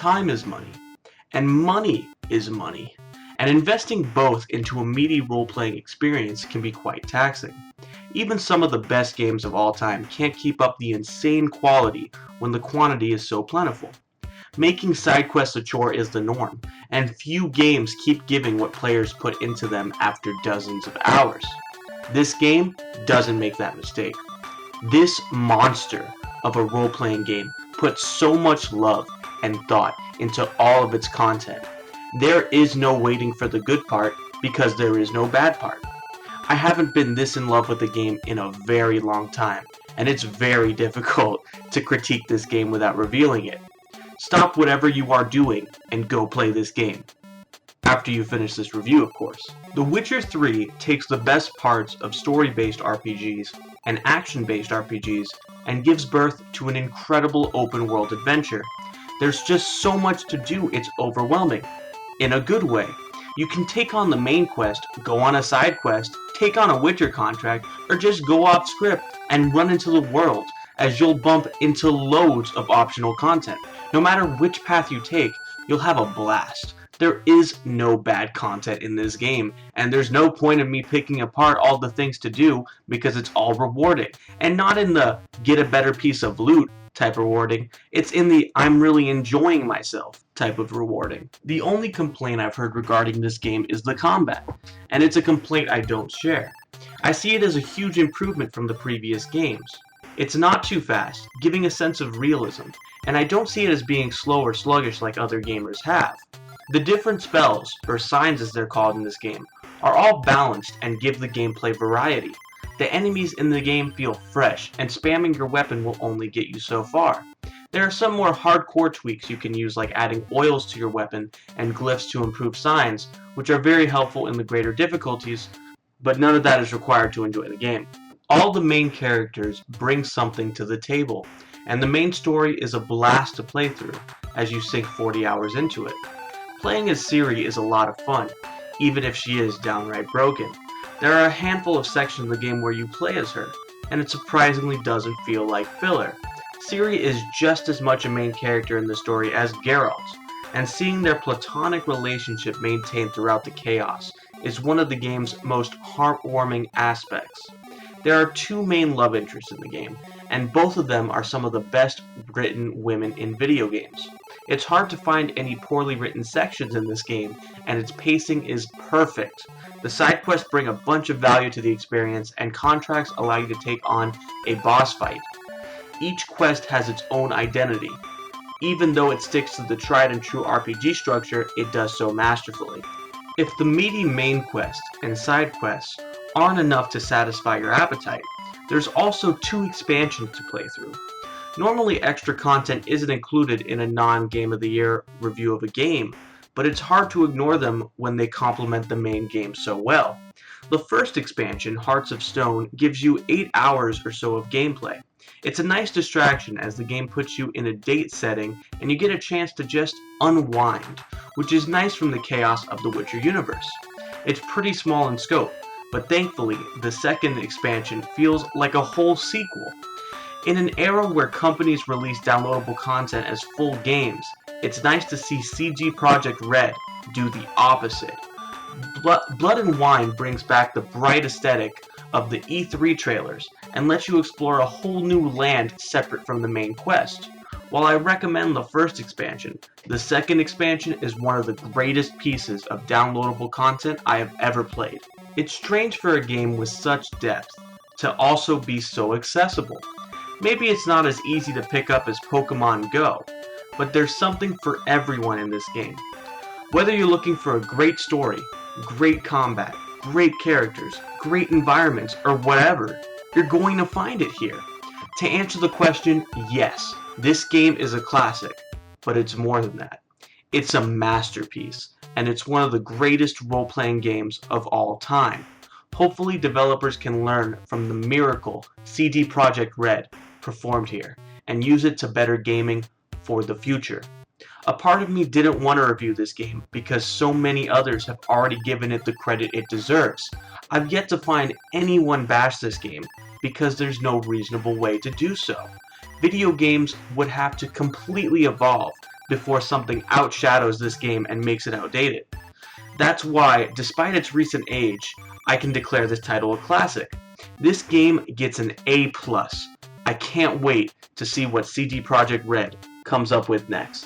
Time is money, and money is money, and investing both into a meaty role-playing experience can be quite taxing. Even some of the best games of all time can't keep up the insane quality when the quantity is so plentiful. Making side quests a chore is the norm, and few games keep giving what players put into them after dozens of hours. This game doesn't make that mistake. This monster of a role-playing game puts so much love and thought into all of its content. There is no waiting for the good part because there is no bad part. I haven't been this in love with the game in a very long time, and it's very difficult to critique this game without revealing it. Stop whatever you are doing and go play this game. After you finish this review, of course. The Witcher 3 takes the best parts of story-based RPGs and action-based RPGs and gives birth to an incredible open-world adventure. There's just so much to do, it's overwhelming. In a good way. You can take on the main quest, go on a side quest, take on a Witcher contract, or just go off script and run into the world, as you'll bump into loads of optional content. No matter which path you take, you'll have a blast. There is no bad content in this game, and there's no point in me picking apart all the things to do because it's all rewarding. And not in the get a better piece of loot type rewarding, it's in the I'm really enjoying myself type of rewarding. The only complaint I've heard regarding this game is the combat, and it's a complaint I don't share. I see it as a huge improvement from the previous games. It's not too fast, giving a sense of realism, and I don't see it as being slow or sluggish like other gamers have. The different spells, or signs as they're called in this game, are all balanced and give the gameplay variety. The enemies in the game feel fresh, and spamming your weapon will only get you so far. There are some more hardcore tweaks you can use, like adding oils to your weapon and glyphs to improve signs, which are very helpful in the greater difficulties, but none of that is required to enjoy the game. All the main characters bring something to the table, and the main story is a blast to play through as you sink 40 hours into it. Playing as Ciri is a lot of fun, even if she is downright broken. There are a handful of sections of the game where you play as her, and it surprisingly doesn't feel like filler. Ciri is just as much a main character in the story as Geralt, and seeing their platonic relationship maintained throughout the chaos is one of the game's most heartwarming aspects. There are two main love interests in the game, and both of them are some of the best written women in video games. It's hard to find any poorly written sections in this game, and its pacing is perfect. The side quests bring a bunch of value to the experience, and contracts allow you to take on a boss fight. Each quest has its own identity. Even though it sticks to the tried and true RPG structure, it does so masterfully. If the meaty main quest and side quests aren't enough to satisfy your appetite, there's also 2 expansions to play through. Normally extra content isn't included in a non-Game of the Year review of a game, but it's hard to ignore them when they complement the main game so well. The first expansion, Hearts of Stone, gives you 8 hours or so of gameplay. It's a nice distraction as the game puts you in a date setting and you get a chance to just unwind, which is nice from the chaos of the Witcher universe. It's pretty small in scope, but thankfully the second expansion feels like a whole sequel. In an era where companies release downloadable content as full games, it's nice to see CD Projekt Red do the opposite. Blood and Wine brings back the bright aesthetic of the E3 trailers and lets you explore a whole new land separate from the main quest. While I recommend the first expansion, the second expansion is one of the greatest pieces of downloadable content I have ever played. It's strange for a game with such depth to also be so accessible. Maybe it's not as easy to pick up as Pokemon Go, but there's something for everyone in this game. Whether you're looking for a great story, great combat, great characters, great environments, or whatever, you're going to find it here. To answer the question, yes, this game is a classic, but it's more than that. It's a masterpiece, and it's one of the greatest role-playing games of all time. Hopefully developers can learn from the miracle CD Projekt Red performed here, and use it to better gaming for the future. A part of me didn't want to review this game because so many others have already given it the credit it deserves. I've yet to find anyone bash this game because there's no reasonable way to do so. Video games would have to completely evolve before something outshadows this game and makes it outdated. That's why, despite its recent age, I can declare this title a classic. This game gets an A+. I can't wait to see what CD Projekt Red comes up with next.